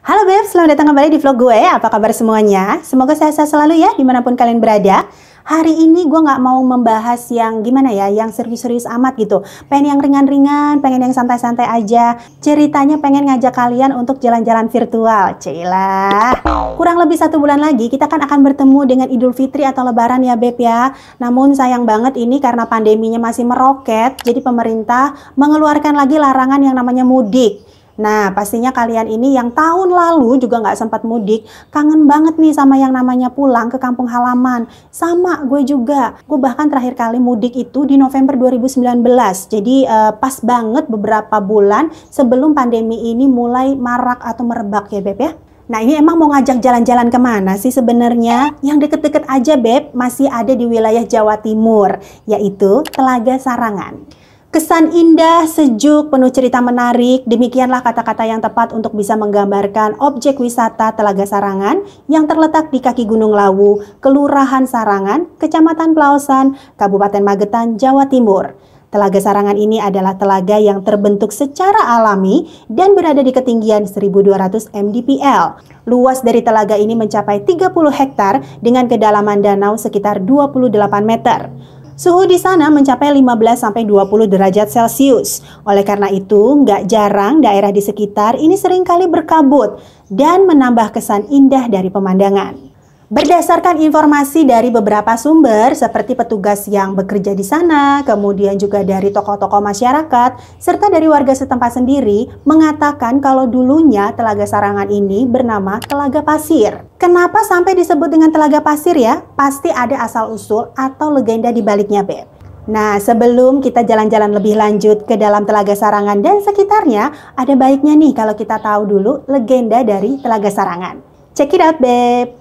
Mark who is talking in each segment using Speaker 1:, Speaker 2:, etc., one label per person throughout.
Speaker 1: Halo Beb, selamat datang kembali di vlog gue. Apa kabar semuanya? Semoga sehat-sehat selalu ya, dimanapun kalian berada. Hari ini gue nggak mau membahas yang gimana ya, yang serius-serius amat gitu. Pengen yang ringan-ringan, pengen yang santai-santai aja. Ceritanya pengen ngajak kalian untuk jalan-jalan virtual. Cilah. Kurang lebih 1 bulan lagi kita kan akan bertemu dengan Idul Fitri atau Lebaran ya Beb ya. Namun sayang banget ini karena pandeminya masih meroket, jadi pemerintah mengeluarkan lagi larangan yang namanya mudik. Nah, pastinya kalian ini yang tahun lalu juga nggak sempat mudik, kangen banget nih sama yang namanya pulang ke kampung halaman. Sama, gue juga. Gue bahkan terakhir kali mudik itu di November 2019. Jadi pas banget beberapa bulan sebelum pandemi ini mulai marak atau merebak ya Beb ya. Nah, ini emang mau ngajak jalan-jalan kemana sih sebenarnya? Yang deket-deket aja Beb, masih ada di wilayah Jawa Timur, yaitu Telaga Sarangan. Kesan indah, sejuk, penuh cerita menarik, demikianlah kata-kata yang tepat untuk bisa menggambarkan objek wisata Telaga Sarangan yang terletak di kaki Gunung Lawu, Kelurahan Sarangan, Kecamatan Plaosan, Kabupaten Magetan, Jawa Timur. Telaga Sarangan ini adalah telaga yang terbentuk secara alami dan berada di ketinggian 1200 mdpl. Luas dari telaga ini mencapai 30 hektar dengan kedalaman danau sekitar 28 meter. Suhu di sana mencapai 15-20 derajat Celcius. Oleh karena itu, nggak jarang daerah di sekitar ini seringkali berkabut dan menambah kesan indah dari pemandangan. Berdasarkan informasi dari beberapa sumber seperti petugas yang bekerja di sana, kemudian juga dari tokoh-tokoh masyarakat, serta dari warga setempat sendiri mengatakan kalau dulunya Telaga Sarangan ini bernama Telaga Pasir. Kenapa sampai disebut dengan Telaga Pasir ya? Pasti ada asal-usul atau legenda di baliknya Beb. Nah, sebelum kita jalan-jalan lebih lanjut ke dalam Telaga Sarangan dan sekitarnya, ada baiknya nih kalau kita tahu dulu legenda dari Telaga Sarangan. Check it out Beb!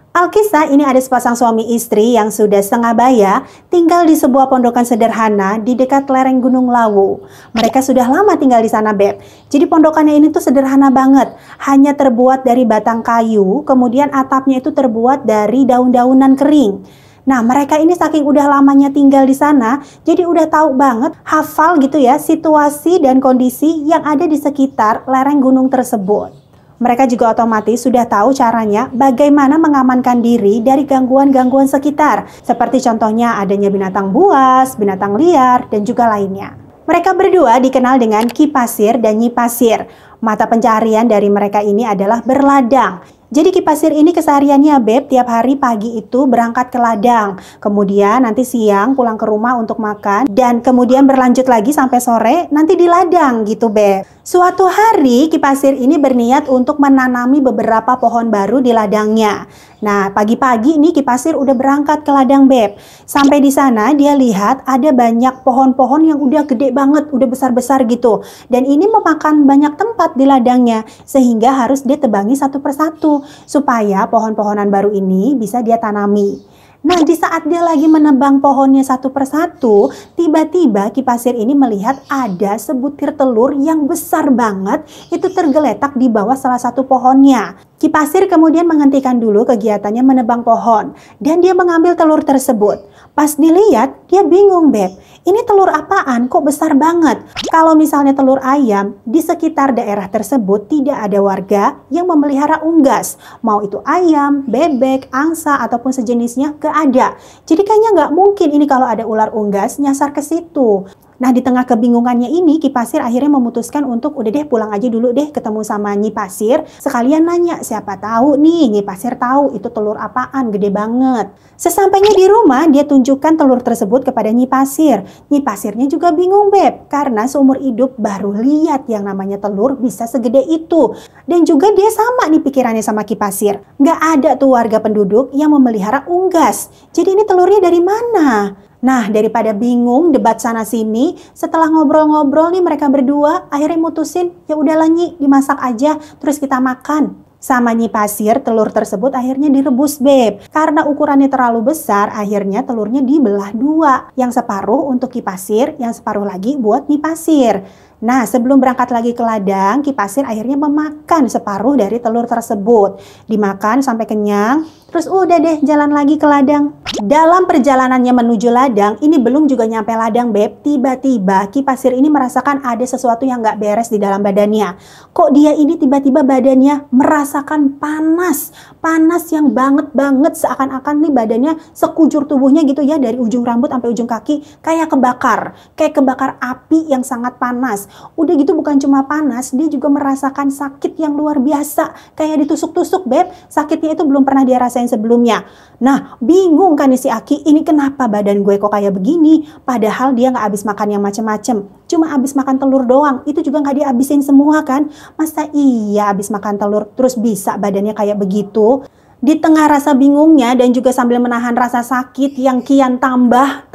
Speaker 1: Alkisah ini ada sepasang suami istri yang sudah setengah baya tinggal di sebuah pondokan sederhana di dekat lereng Gunung Lawu. Mereka sudah lama tinggal di sana Beb. Jadi pondokannya ini tuh sederhana banget. Hanya terbuat dari batang kayu, kemudian atapnya itu terbuat dari daun-daunan kering. Nah, mereka ini saking udah lamanya tinggal di sana, jadi udah tahu banget, hafal gitu ya, situasi dan kondisi yang ada di sekitar lereng gunung tersebut. Mereka juga otomatis sudah tahu caranya bagaimana mengamankan diri dari gangguan-gangguan sekitar, seperti contohnya adanya binatang buas, binatang liar, dan juga lainnya. Mereka berdua dikenal dengan Ki Pasir dan Nyi Pasir. Mata pencaharian dari mereka ini adalah berladang. Jadi Ki Pasir ini kesehariannya Beb, tiap hari pagi itu berangkat ke ladang, kemudian nanti siang pulang ke rumah untuk makan, dan kemudian berlanjut lagi sampai sore nanti di ladang gitu Beb. Suatu hari Ki Pasir ini berniat untuk menanami beberapa pohon baru di ladangnya. Nah, pagi-pagi nih Ki Pasir udah berangkat ke ladang Beb. Sampai di sana dia lihat ada banyak pohon-pohon yang udah gede banget, udah besar-besar gitu. Dan ini memakan banyak tempat di ladangnya, sehingga harus dia tebangi satu persatu supaya pohon-pohonan baru ini bisa dia tanami. Nah, di saat dia lagi menebang pohonnya satu persatu, tiba-tiba Ki Pasir ini melihat ada sebutir telur yang besar banget itu tergeletak di bawah salah satu pohonnya. Ki Pasir kemudian menghentikan dulu kegiatannya menebang pohon dan dia mengambil telur tersebut. Pas dilihat, dia bingung Beb. Ini telur apaan? Kok besar banget? Kalau misalnya telur ayam, di sekitar daerah tersebut tidak ada warga yang memelihara unggas. Mau itu ayam, bebek, angsa, ataupun sejenisnya gak ada. Jadi kayaknya nggak mungkin ini kalau ada ular unggas nyasar ke situ. Nah, di tengah kebingungannya ini, Ki Pasir akhirnya memutuskan untuk udah deh pulang aja dulu deh ketemu sama Nyi Pasir. Sekalian nanya, siapa tahu nih Nyi Pasir tahu itu telur apaan, gede banget. Sesampainya di rumah, dia tunjukkan telur tersebut kepada Nyi Pasir. Nyi Pasirnya juga bingung Beb, karena seumur hidup baru lihat yang namanya telur bisa segede itu. Dan juga dia sama nih pikirannya sama Ki Pasir. Nggak ada tuh warga penduduk yang memelihara unggas. Jadi ini telurnya dari mana? Nah, daripada bingung debat sana sini, setelah ngobrol-ngobrol nih mereka berdua akhirnya mutusin, ya udahlah Nyi, dimasak aja terus kita makan. Sama Nyi Pasir, telur tersebut akhirnya direbus Beb. Karena ukurannya terlalu besar, akhirnya telurnya dibelah dua. Yang separuh untuk Ki Pasir, yang separuh lagi buat Nyi Pasir. Nah, sebelum berangkat lagi ke ladang, Ki Pasir akhirnya memakan separuh dari telur tersebut. Dimakan sampai kenyang, terus udah deh jalan lagi ke ladang. Dalam perjalanannya menuju ladang, ini belum juga nyampe ladang, Beb. Tiba-tiba Ki Pasir ini merasakan ada sesuatu yang gak beres di dalam badannya. Kok dia ini tiba-tiba badannya merasakan panas. Panas yang banget seakan-akan nih badannya sekujur tubuhnya gitu ya, dari ujung rambut sampai ujung kaki kayak kebakar. Kayak kebakar api yang sangat panas. Udah gitu bukan cuma panas, dia juga merasakan sakit yang luar biasa. Kayak ditusuk-tusuk, Beb. Sakitnya itu belum pernah dia rasain sebelumnya. Nah, bingung kan nih si Aki, ini kenapa badan gue kok kayak begini? Padahal dia nggak habis makan yang macem-macem. Cuma habis makan telur doang. Itu juga nggak dihabisin semua kan? Masa iya habis makan telur terus bisa badannya kayak begitu? Di tengah rasa bingungnya dan juga sambil menahan rasa sakit yang kian tambah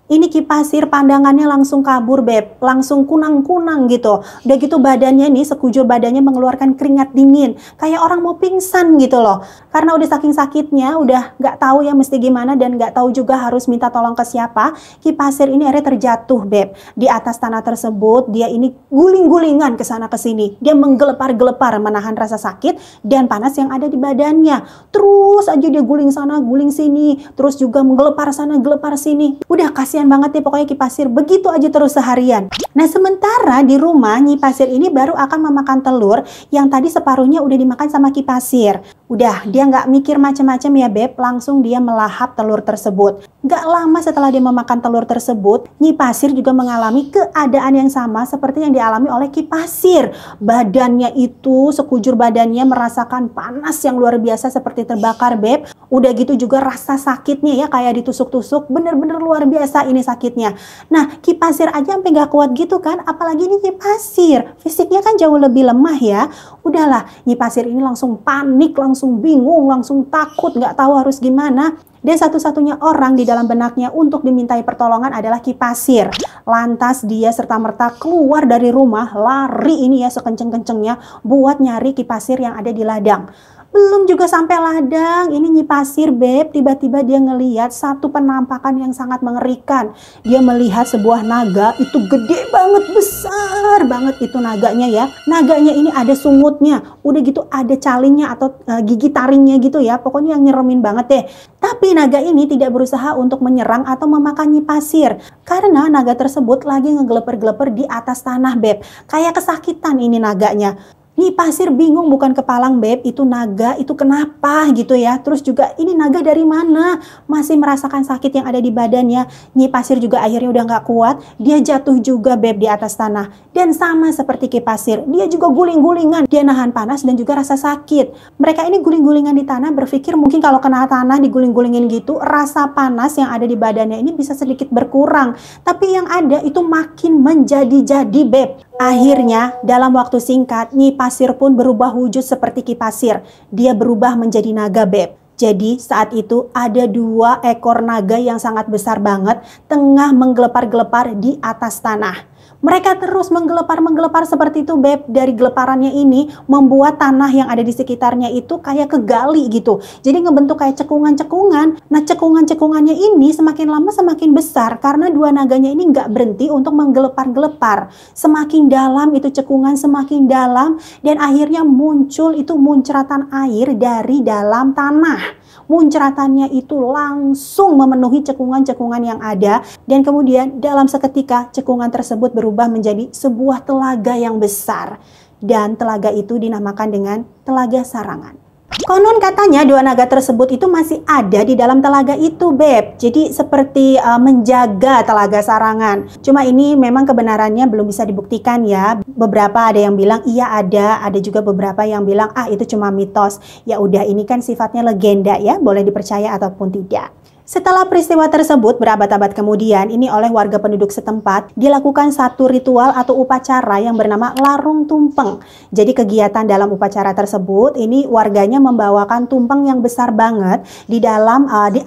Speaker 1: ini Ki Pasir pandangannya langsung kabur, Beb. Langsung kunang-kunang gitu. Udah gitu badannya nih, sekujur badannya mengeluarkan keringat dingin. Kayak orang mau pingsan gitu loh. Karena udah saking sakitnya, udah nggak tahu ya mesti gimana dan nggak tahu juga harus minta tolong ke siapa. Ki Pasir ini akhirnya terjatuh, Beb. Di atas tanah tersebut, dia ini guling-gulingan ke sana ke sini. Dia menggelepar-gelepar menahan rasa sakit dan panas yang ada di badannya. Terus aja dia guling sana, guling sini. Terus juga menggelepar sana, gelepar sini. Udah kasihan banget nih pokoknya Ki Pasir begitu aja terus seharian. Nah, sementara di rumah Nyi Pasir ini baru akan memakan telur yang tadi separuhnya udah dimakan sama Ki Pasir. Udah, dia nggak mikir macam-macam ya, Beb. Langsung dia melahap telur tersebut. Nggak lama setelah dia memakan telur tersebut, Nyi Pasir juga mengalami keadaan yang sama seperti yang dialami oleh Ki Pasir. Badannya itu, sekujur badannya merasakan panas yang luar biasa seperti terbakar, Beb. Udah gitu juga rasa sakitnya ya kayak ditusuk-tusuk, bener-bener luar biasa ini sakitnya. Nah, Ki Pasir aja sampai nggak kuat gitu kan, apalagi ini Nyi Pasir. Fisiknya kan jauh lebih lemah ya. Udahlah, Nyi Pasir ini langsung panik, langsung bingung, langsung takut, nggak tahu harus gimana. Dan satu-satunya orang di dalam benaknya untuk dimintai pertolongan adalah Ki Pasir. Lantas dia serta-merta keluar dari rumah, lari ini ya sekenceng-kencengnya buat nyari Ki Pasir yang ada di ladang. Belum juga sampai ladang, ini Nyi Pasir, Beb, tiba-tiba dia ngelihat satu penampakan yang sangat mengerikan. Dia melihat sebuah naga, itu gede banget, besar banget itu naganya ya. Naganya ini ada sungutnya, udah gitu ada calingnya atau gigi taringnya gitu ya, pokoknya yang nyeremin banget deh. Tapi naga ini tidak berusaha untuk menyerang atau memakan Nyi Pasir, karena naga tersebut lagi ngegeleper-geleper di atas tanah, Beb. Kayak kesakitan ini naganya. Nyi Pasir bingung bukan kepalang, Beb, itu naga, itu kenapa gitu ya. Terus juga ini naga dari mana? Masih merasakan sakit yang ada di badannya. Nyi Pasir juga akhirnya udah nggak kuat. Dia jatuh juga, Beb, di atas tanah. Dan sama seperti Ki Pasir, dia juga guling-gulingan. Dia nahan panas dan juga rasa sakit. Mereka ini guling-gulingan di tanah berpikir mungkin kalau kena tanah diguling-gulingin gitu, rasa panas yang ada di badannya ini bisa sedikit berkurang. Tapi yang ada itu makin menjadi-jadi, Beb. Akhirnya, dalam waktu singkat, Nyi Pasir pun berubah wujud seperti Ki Pasir. Dia berubah menjadi naga, Beb. Jadi saat itu ada 2 ekor naga yang sangat besar banget tengah menggelepar-gelepar di atas tanah. Mereka terus menggelepar-menggelepar seperti itu, Beb. Dari geleparannya ini membuat tanah yang ada di sekitarnya itu kayak kegali gitu. Jadi ngebentuk kayak cekungan-cekungan. Nah, cekungan-cekungannya ini semakin lama semakin besar karena 2 naganya ini nggak berhenti untuk menggelepar-gelepar. Semakin dalam itu cekungan, semakin dalam, dan akhirnya muncul itu muncratan air dari dalam tanah. Muncratannya itu langsung memenuhi cekungan-cekungan yang ada, dan kemudian dalam seketika cekungan tersebut berubah menjadi sebuah telaga yang besar, dan telaga itu dinamakan dengan Telaga Sarangan. Konon katanya 2 naga tersebut itu masih ada di dalam telaga itu, Beb. Jadi seperti menjaga Telaga Sarangan. Cuma ini memang kebenarannya belum bisa dibuktikan ya. Beberapa ada yang bilang iya ada juga beberapa yang bilang itu cuma mitos. Ya udah, ini kan sifatnya legenda ya, boleh dipercaya ataupun tidak. Setelah peristiwa tersebut berabad-abad kemudian, ini oleh warga penduduk setempat dilakukan satu ritual atau upacara yang bernama Larung Tumpeng. Jadi kegiatan dalam upacara tersebut, ini warganya membawakan tumpeng yang besar banget di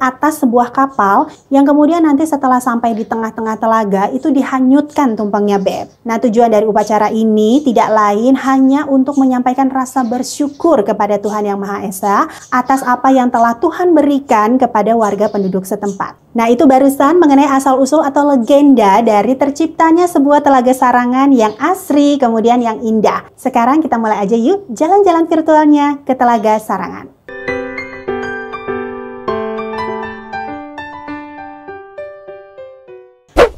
Speaker 1: atas sebuah kapal, yang kemudian nanti setelah sampai di tengah-tengah telaga itu dihanyutkan tumpengnya, Beb. Nah, tujuan dari upacara ini tidak lain hanya untuk menyampaikan rasa bersyukur kepada Tuhan Yang Maha Esa atas apa yang telah Tuhan berikan kepada warga penduduk penduduk setempat. Nah, itu barusan mengenai asal-usul atau legenda dari terciptanya sebuah Telaga Sarangan yang asri, kemudian yang indah. Sekarang kita mulai aja yuk jalan-jalan virtualnya ke Telaga Sarangan.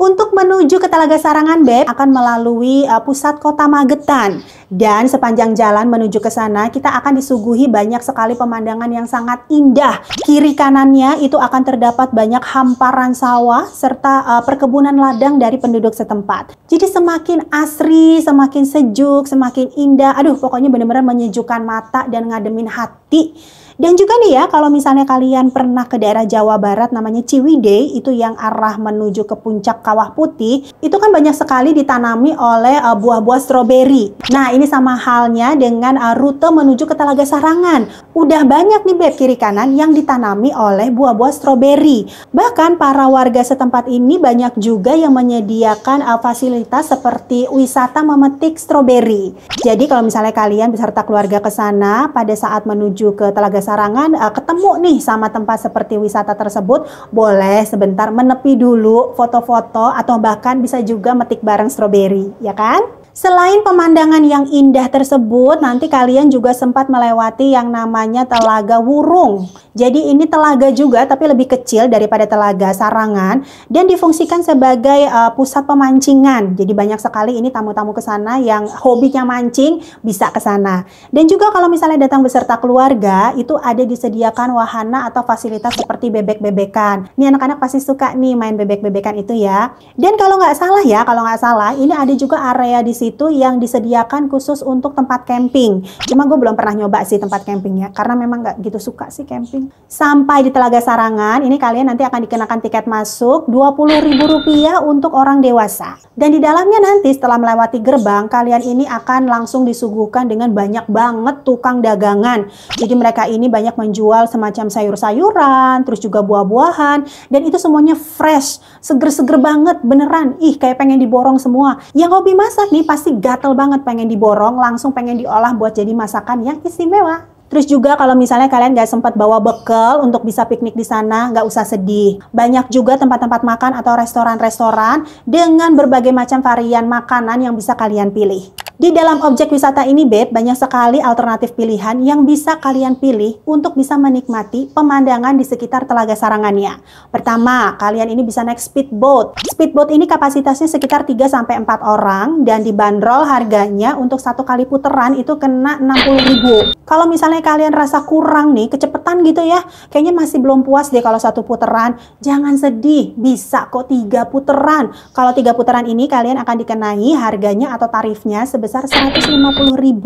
Speaker 1: Untuk menuju ke Telaga Sarangan, Beb, akan melalui pusat kota Magetan. Dan sepanjang jalan menuju ke sana, kita akan disuguhi banyak sekali pemandangan yang sangat indah. Kiri kanannya itu akan terdapat banyak hamparan sawah, serta perkebunan ladang dari penduduk setempat. Jadi semakin asri, semakin sejuk, semakin indah. Aduh, pokoknya benar-benar menyejukkan mata dan ngademin hati. Dan juga nih ya, kalau misalnya kalian pernah ke daerah Jawa Barat namanya Ciwidey, itu yang arah menuju ke puncak Kawah Putih, itu kan banyak sekali ditanami oleh buah-buah stroberi. Nah, ini sama halnya dengan rute menuju ke Telaga Sarangan. Udah banyak nih Beb, kiri kanan yang ditanami oleh buah-buah stroberi. Bahkan para warga setempat ini banyak juga yang menyediakan fasilitas seperti wisata memetik stroberi. Jadi kalau misalnya kalian beserta keluarga ke sana pada saat menuju ke Telaga Sarangan, ketemu nih sama tempat seperti wisata tersebut, boleh sebentar menepi dulu, foto-foto, atau bahkan bisa juga metik bareng stroberi, ya kan? Selain pemandangan yang indah tersebut, nanti kalian juga sempat melewati yang namanya Telaga Wurung. Jadi ini telaga juga tapi lebih kecil daripada Telaga Sarangan dan difungsikan sebagai pusat pemancingan. Jadi banyak sekali ini tamu-tamu ke sana yang hobinya mancing bisa ke sana. Dan juga kalau misalnya datang beserta keluarga, itu ada disediakan wahana atau fasilitas seperti bebek-bebekan. Ini anak-anak pasti suka nih main bebek-bebekan itu ya. Dan kalau nggak salah, ini ada juga area di situ yang disediakan khusus untuk tempat camping. Cuma gue belum pernah nyoba sih tempat campingnya, karena memang nggak gitu suka sih camping. Sampai di Telaga Sarangan, ini kalian nanti akan dikenakan tiket masuk Rp20.000 untuk orang dewasa. Dan di dalamnya nanti setelah melewati gerbang, kalian ini akan langsung disuguhkan dengan banyak banget tukang dagangan. Jadi mereka ini banyak menjual semacam sayur-sayuran, terus juga buah-buahan, dan itu semuanya fresh, seger-seger banget, beneran. Ih, kayak pengen diborong semua. Yang hobi masak nih pasti gatel banget pengen diborong, langsung pengen diolah buat jadi masakan yang istimewa. Terus juga kalau misalnya kalian nggak sempat bawa bekal untuk bisa piknik di sana, nggak usah sedih. Banyak juga tempat-tempat makan atau restoran-restoran dengan berbagai macam varian makanan yang bisa kalian pilih. Di dalam objek wisata ini, Beb, banyak sekali alternatif pilihan yang bisa kalian pilih untuk bisa menikmati pemandangan di sekitar Telaga Sarangannya. Pertama, kalian ini bisa naik speedboat. Speedboat ini kapasitasnya sekitar 3-4 orang dan dibanderol harganya untuk satu kali puteran itu kena Rp60.000. Kalau misalnya kalian rasa kurang nih, kecepetan gitu ya, kayaknya masih belum puas deh kalau satu puteran, jangan sedih, bisa kok 3 puteran. Kalau 3 puteran ini kalian akan dikenai harganya atau tarifnya sebesar Rp150.000.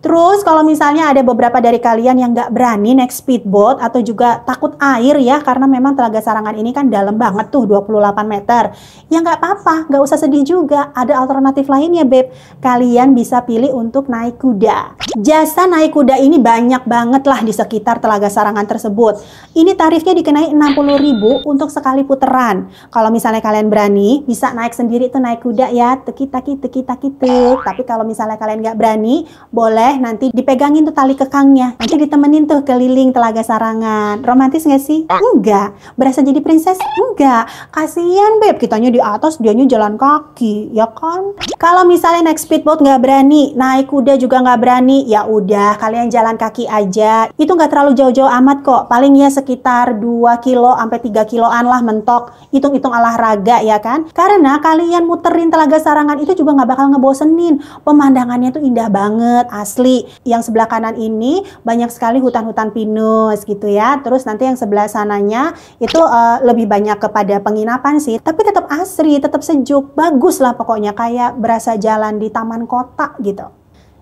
Speaker 1: Terus kalau misalnya ada beberapa dari kalian yang nggak berani naik speedboat atau juga takut air ya, karena memang Telaga Sarangan ini kan dalam banget tuh 28 meter. Ya nggak apa-apa, nggak usah sedih juga. Ada alternatif lainnya, Beb. Kalian bisa pilih untuk naik kuda. Jasa naik kuda ini banyak banget lah di sekitar Telaga Sarangan tersebut. Ini tarifnya dikenai Rp60.000 untuk sekali puteran. Kalau misalnya kalian berani, bisa naik sendiri tuh naik kuda ya, teki-taki, teki-taki tuk. Tapi kalau misalnya kalian nggak berani, boleh nanti dipegangin tuh tali kekangnya, nanti ditemenin tuh keliling Telaga Sarangan. Romantis nggak sih? Enggak. Berasa jadi princess? Enggak. Kasian Beb, kitanya di atas, dianya jalan kaki, ya kan? Kalau misalnya naik speedboat nggak berani, naik kuda juga nggak berani, ya udah kalian jalan kaki aja. Itu nggak terlalu jauh-jauh amat kok. Paling ya sekitar 2 kilo sampai 3 kiloan lah mentok. Hitung-hitung olahraga ya kan? Karena kalian muterin Telaga Sarangan itu juga nggak bakal ngebosenin. Pemandangannya tuh indah banget, asli. Yang sebelah kanan ini banyak sekali hutan-hutan pinus gitu ya. Terus nanti yang sebelah sananya itu lebih banyak kepada penginapan sih. Tapi tetap asri, tetap sejuk. Bagus lah pokoknya, kayak berasa jalan di taman kota gitu.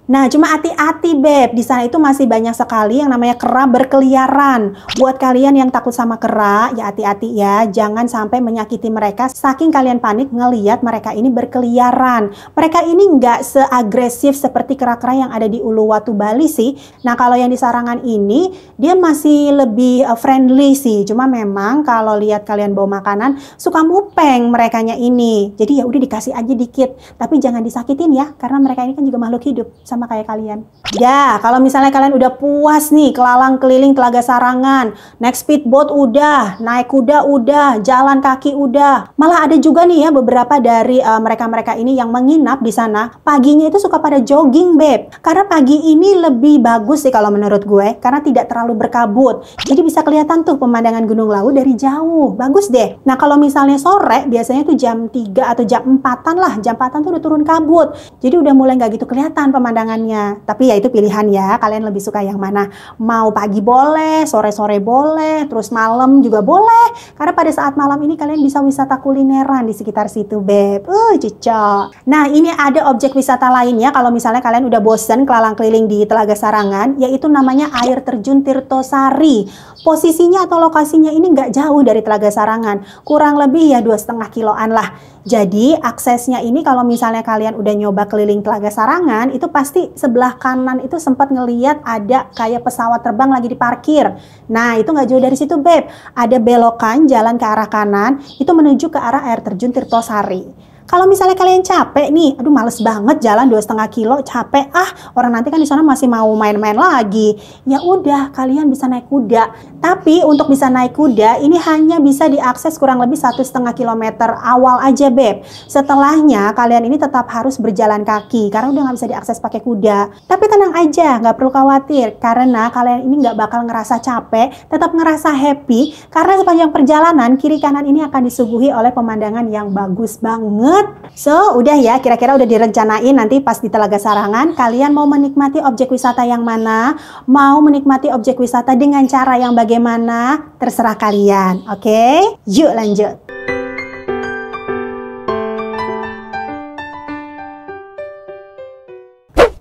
Speaker 1: Nah, cuma hati-hati Beb, di sana itu masih banyak sekali yang namanya kera berkeliaran. Buat kalian yang takut sama kera, ya hati-hati ya, jangan sampai menyakiti mereka saking kalian panik ngeliat mereka ini berkeliaran. Mereka ini nggak seagresif seperti kera-kera yang ada di Uluwatu Bali sih. Nah, kalau yang di Sarangan ini, dia masih lebih friendly sih. Cuma memang kalau lihat kalian bawa makanan, suka mupeng merekanya ini. Jadi ya udah dikasih aja dikit, tapi jangan disakitin ya, karena mereka ini kan juga makhluk hidup. Sama sama kayak kalian. Ya, kalau misalnya kalian udah puas nih kelalang keliling Telaga Sarangan, naik speedboat udah, naik kuda udah, jalan kaki udah. Malah ada juga nih ya beberapa dari mereka-mereka ini yang menginap di sana. Paginya itu suka pada jogging, Beb. Karena pagi ini lebih bagus sih kalau menurut gue, karena tidak terlalu berkabut. Jadi bisa kelihatan tuh pemandangan Gunung Lawu dari jauh. Bagus deh. Nah, kalau misalnya sore, biasanya tuh jam 3 atau jam 4-an lah. Jam 4-an tuh udah turun kabut. Jadi udah mulai nggak gitu kelihatan pemandangannya. Tapi ya itu pilihan ya. Kalian lebih suka yang mana? Mau pagi boleh, sore-sore boleh, terus malam juga boleh. Karena pada saat malam ini kalian bisa wisata kulineran di sekitar situ, Beb. Cocok. Nah, ini ada objek wisata lainnya. Kalau misalnya kalian udah bosen kelalang keliling di Telaga Sarangan, yaitu namanya air terjun Tirtosari. Posisinya atau lokasinya ini nggak jauh dari Telaga Sarangan. Kurang lebih ya 2,5 kiloan lah. Jadi aksesnya ini kalau misalnya kalian udah nyoba keliling Telaga Sarangan, itu pasti sebelah kanan itu sempat ngeliat ada kayak pesawat terbang lagi diparkir. Nah, itu nggak jauh dari situ, Beb. Ada belokan jalan ke arah kanan, itu menuju ke arah air terjun Tirtosari. Kalau misalnya kalian capek nih, aduh males banget jalan 2,5 kilo, capek, orang nanti kan di sana masih mau main-main lagi. Ya udah, kalian bisa naik kuda. Tapi untuk bisa naik kuda, ini hanya bisa diakses kurang lebih 1,5 kilometer awal aja, Beb. Setelahnya, kalian ini tetap harus berjalan kaki, karena udah nggak bisa diakses pakai kuda. Tapi tenang aja, nggak perlu khawatir, karena kalian ini nggak bakal ngerasa capek, tetap ngerasa happy, karena sepanjang perjalanan, kiri kanan ini akan disuguhi oleh pemandangan yang bagus banget. So, udah ya, kira-kira udah direncanain nanti pas di Telaga Sarangan, kalian mau menikmati objek wisata yang mana, mau menikmati objek wisata dengan cara yang bagaimana, terserah kalian, oke? Yuk lanjut.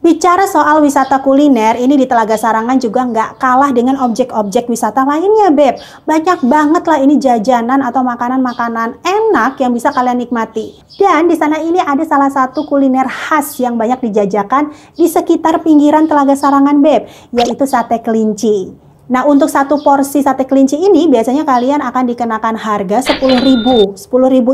Speaker 1: Bicara soal wisata kuliner, ini di Telaga Sarangan juga nggak kalah dengan objek-objek wisata lainnya, Beb. Banyak banget lah ini jajanan atau makanan-makanan enak yang bisa kalian nikmati. Dan di sana ini ada salah satu kuliner khas yang banyak dijajakan di sekitar pinggiran Telaga Sarangan, Beb, yaitu sate kelinci. Nah, untuk satu porsi sate kelinci ini biasanya kalian akan dikenakan harga 10.000. 10.000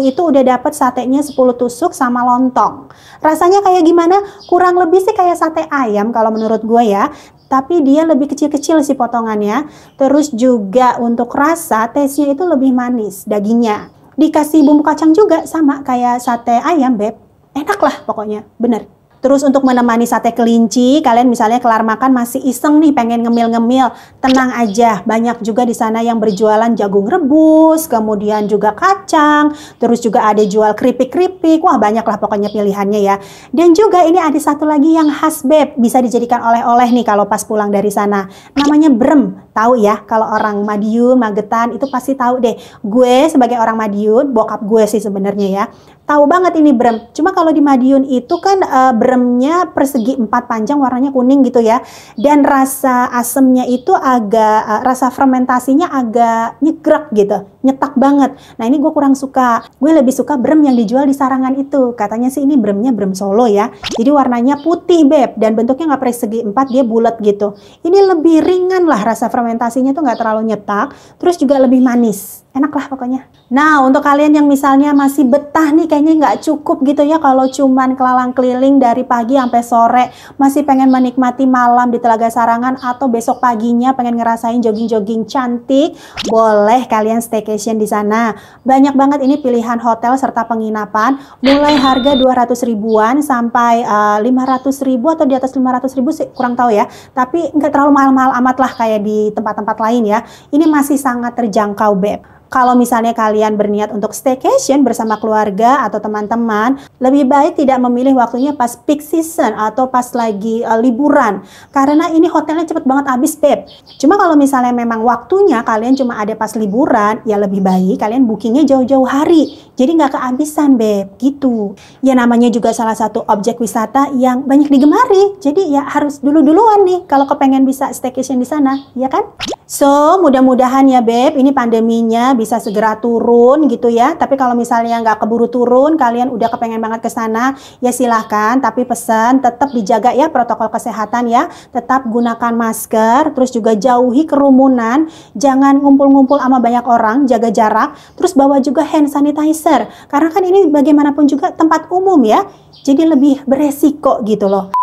Speaker 1: itu udah dapat satenya 10 tusuk sama lontong. Rasanya kayak gimana? Kurang lebih sih kayak sate ayam kalau menurut gue ya. Tapi dia lebih kecil-kecil sih potongannya. Terus juga untuk rasa, taste-nya itu lebih manis dagingnya. Dikasih bumbu kacang juga sama kayak sate ayam, Beb. Enak lah pokoknya, bener. Terus untuk menemani sate kelinci, kalian misalnya kelar makan masih iseng nih pengen ngemil-ngemil, tenang aja. Banyak juga di sana yang berjualan jagung rebus, kemudian juga kacang, terus juga ada jual keripik-keripik. Wah, banyak lah pokoknya pilihannya ya. Dan juga ini ada satu lagi yang khas, Beb, bisa dijadikan oleh-oleh nih kalau pas pulang dari sana. Namanya brem. Tahu ya, kalau orang Madiun, Magetan itu pasti tahu deh. Gue sebagai orang Madiun, bokap gue sih sebenarnya ya, tahu banget ini brem. Cuma kalau di Madiun itu kan bremnya persegi 4 panjang, warnanya kuning gitu ya. Dan rasa asemnya itu agak, rasa fermentasinya agak nyegrek gitu, nyetak banget. Nah, ini gue kurang suka. Gue lebih suka brem yang dijual di Sarangan itu. Katanya sih ini bremnya brem Solo ya. Jadi warnanya putih, Beb, dan bentuknya nggak persegi 4, dia bulat gitu. Ini lebih ringan lah, rasa fermentasinya tuh nggak terlalu nyetak, terus juga lebih manis. Enak lah pokoknya. Nah, untuk kalian yang misalnya masih betah nih, kayaknya nggak cukup gitu ya kalau cuman kelalang keliling dari pagi sampai sore, masih pengen menikmati malam di Telaga Sarangan atau besok paginya pengen ngerasain jogging-jogging cantik, boleh kalian staycation di sana. Banyak banget ini pilihan hotel serta penginapan, mulai harga 200 ribuan sampai 500 ribu atau di atas 500 ribu sih, kurang tahu ya. Tapi nggak terlalu mahal-mahal amat lah kayak di tempat-tempat lain ya. Ini masih sangat terjangkau, Beb. Kalau misalnya kalian berniat untuk staycation bersama keluarga atau teman-teman, lebih baik tidak memilih waktunya pas peak season atau pas lagi liburan. Karena ini hotelnya cepet banget habis, Beb. Cuma kalau misalnya memang waktunya kalian cuma ada pas liburan, ya lebih baik kalian bookingnya jauh-jauh hari. Jadi nggak kehabisan, Beb, gitu. Ya namanya juga salah satu objek wisata yang banyak digemari. Jadi ya harus dulu-duluan nih kalau kepengen bisa staycation di sana, ya kan? So, mudah-mudahan ya, Beb, ini pandeminya bisa segera turun gitu ya. Tapi kalau misalnya nggak keburu turun, kalian udah kepengen banget ke sana, ya silahkan. Tapi pesan tetap dijaga ya protokol kesehatan ya. Tetap gunakan masker, terus juga jauhi kerumunan. Jangan ngumpul-ngumpul sama banyak orang, jaga jarak. Terus bawa juga hand sanitizer. Karena kan ini bagaimanapun juga tempat umum ya. Jadi lebih beresiko gitu loh.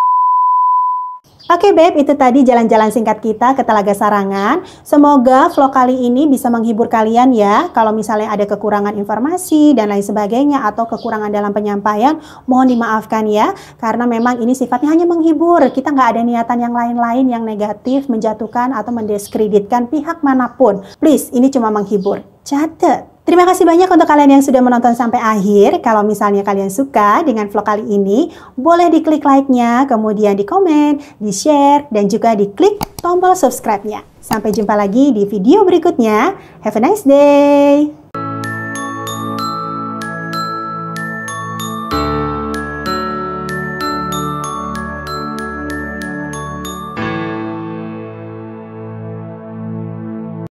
Speaker 1: Oke Beb, itu tadi jalan-jalan singkat kita ke Telaga Sarangan. Semoga vlog kali ini bisa menghibur kalian ya. Kalau misalnya ada kekurangan informasi dan lain sebagainya atau kekurangan dalam penyampaian, mohon dimaafkan ya. Karena memang ini sifatnya hanya menghibur. Kita nggak ada niatan yang lain-lain yang negatif, menjatuhkan atau mendiskreditkan pihak manapun. Please, ini cuma menghibur. Catat. Terima kasih banyak untuk kalian yang sudah menonton sampai akhir. Kalau misalnya kalian suka dengan vlog kali ini, boleh diklik like-nya, kemudian di komen, di share, dan juga diklik tombol subscribe-nya. Sampai jumpa lagi di video berikutnya. Have a nice day!